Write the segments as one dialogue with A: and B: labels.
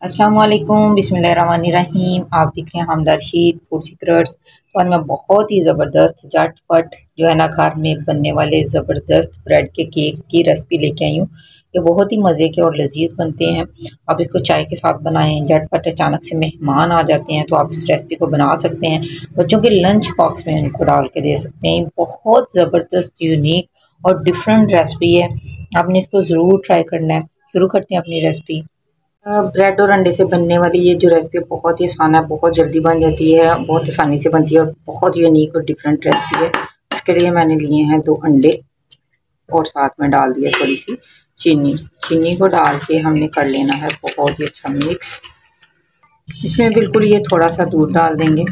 A: अस्सलाम वालेकुम, बिस्मिल्लाहिर्रहमानिर्रहीम। आप देख रहे हैं हमदा रशीद फूड सीक्रेट्स। तो आज मैं बहुत ही ज़बरदस्त झटपट जो है ना घर में बनने वाले ज़बरदस्त ब्रेड के केक की रेसिपी लेके आई हूँ। ये बहुत ही मज़े के और लजीज बनते हैं। आप इसको चाय के साथ बनाएं, झटपट अचानक से मेहमान आ जाते हैं तो आप इस रेसिपी को बना सकते हैं। बच्चों के लंच बॉक्स में इनको डाल के दे सकते हैं। बहुत ज़बरदस्त यूनिक और डिफरेंट रेसिपी है, आपने इसको ज़रूर ट्राई करना है। शुरू करते हैं अपनी रेसिपी। ब्रेड और अंडे से बनने वाली ये जो रेसिपी बहुत ही आसान है, बहुत जल्दी बन जाती है, बहुत आसानी से बनती है और बहुत यूनिक और डिफरेंट रेसिपी है। इसके लिए मैंने लिए हैं 2 अंडे और साथ में डाल दिया थोड़ी सी चीनी। चीनी को डाल के हमने कर लेना है बहुत ही अच्छा मिक्स। इसमें बिल्कुल ये थोड़ा सा दूध डाल देंगे,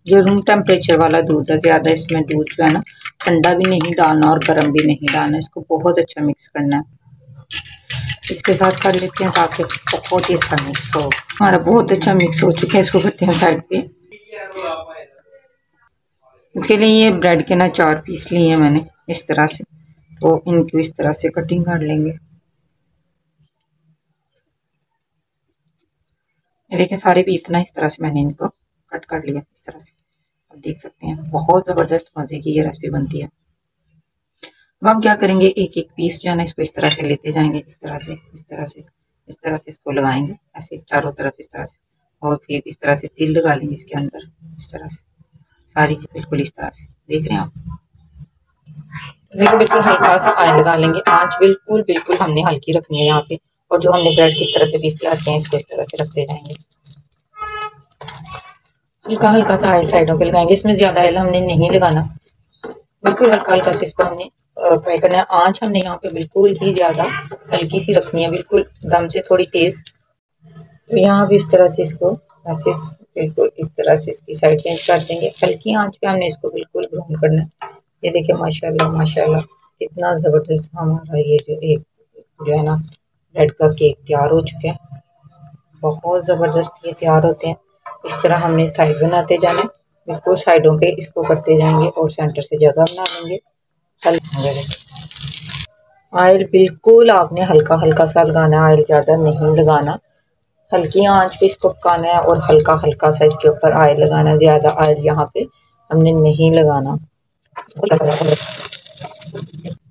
A: जो रूम टेम्परेचर वाला दूध है। ज़्यादा इसमें दूध जो है ना ठंडा भी नहीं डालना और गर्म भी नहीं डालना। इसको बहुत अच्छा मिक्स करना है। इसके साथ कर लेते हैं ताकि बहुत ही अच्छा मिक्स हो। हमारा बहुत अच्छा मिक्स हो चुका है, इसको करते हैं साइड पे। इसके लिए ये ब्रेड के ना 4 पीस लिए हैं मैंने इस तरह से, तो इनको इस तरह से कटिंग कर लेंगे। ये देखिए सारे पीस ना इस तरह से मैंने इनको कट कर लिया इस तरह से। आप देख सकते हैं बहुत ज़बरदस्त मज़े की ये रेसिपी बनती है। अब हम क्या करेंगे, एक एक पीस जो है ना इसको इस तरह से लेते जाएंगे, इस तरह से इस तरह से इस तरह से इसको लगाएंगे ऐसे चारों तरफ इस तरह से, और फिर इस तरह से तिल लगा लेंगे इसके अंदर इस तरह से सारी बिल्कुल इस तरह से। देख रहे हैं आप, तो देखिए बिल्कुल हल्का सा ऑयल लगा लेंगे। आंच बिल्कुल बिल्कुल हमने हल्की रखनी है यहाँ पे। और जो हमने ब्रेड किस तरह से पीस के रखे हैं इसको इस तरह से रखते जाएंगे। हल्का हल्का सा ऑयल साइडों पे लगाएंगे, इसमें ज़्यादा ऑयल हमने नहीं लगाना, बिल्कुल हल्का हल्का से इसको हमने फ्राई करना है। आंच हमने यहाँ पे बिल्कुल ही ज़्यादा हल्की सी रखनी है, बिल्कुल दम से थोड़ी तेज़। तो यहाँ भी इस तरह से इसको ऐसे बिल्कुल इस तरह से इसकी साइड चेंज कर देंगे। हल्की आंच पे हमने इसको बिल्कुल ब्राउन करना है। ये देखिए माशाल्लाह माशाल्लाह कितना ज़बरदस्त हमारा ये जो है ना ब्रेड का केक तैयार हो चुका है। बहुत ज़बरदस्त ये तैयार होते हैं। इस तरह हमने साइड बनाते जाना है, बिल्कुल साइडों पे इसको करते जाएंगे और सेंटर से जगह बना लेंगे। ऑयल बिल्कुल आपने हल्का हल्का सा लगाना है, ऑयल ज़्यादा नहीं लगाना। हल्की आंच पे इसको पकाना है और हल्का हल्का सा इसके ऊपर ऑयल लगाना है। ज़्यादा ऑयल यहाँ पे हमने नहीं लगाना।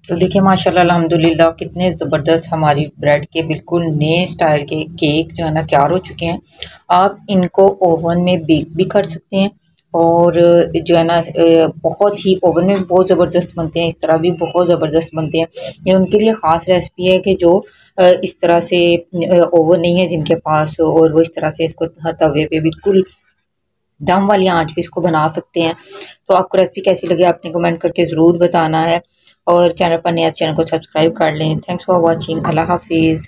A: तो देखिए माशाल्लाह अल्हम्दुलिल्लाह कितने ज़बरदस्त हमारी ब्रेड के बिल्कुल नए स्टाइल के केक जो है ना तैयार हो चुके हैं। आप इनको ओवन में बेक भी कर सकते हैं और जो है ना बहुत ही ओवन में बहुत ज़बरदस्त बनते हैं, इस तरह भी बहुत ज़बरदस्त बनते हैं। ये उनके लिए ख़ास रेसिपी है कि जो इस तरह से ओवन नहीं है जिनके पास, और वो इस तरह से इसको तवे पे बिल्कुल दम वाली आंच पे इसको बना सकते हैं। तो आपको रेसिपी कैसी लगी आपने कमेंट करके ज़रूर बताना है, और चैनल पर नया चैनल को सब्सक्राइब कर लें। Thanks for watching. अल्लाह हाफिज़।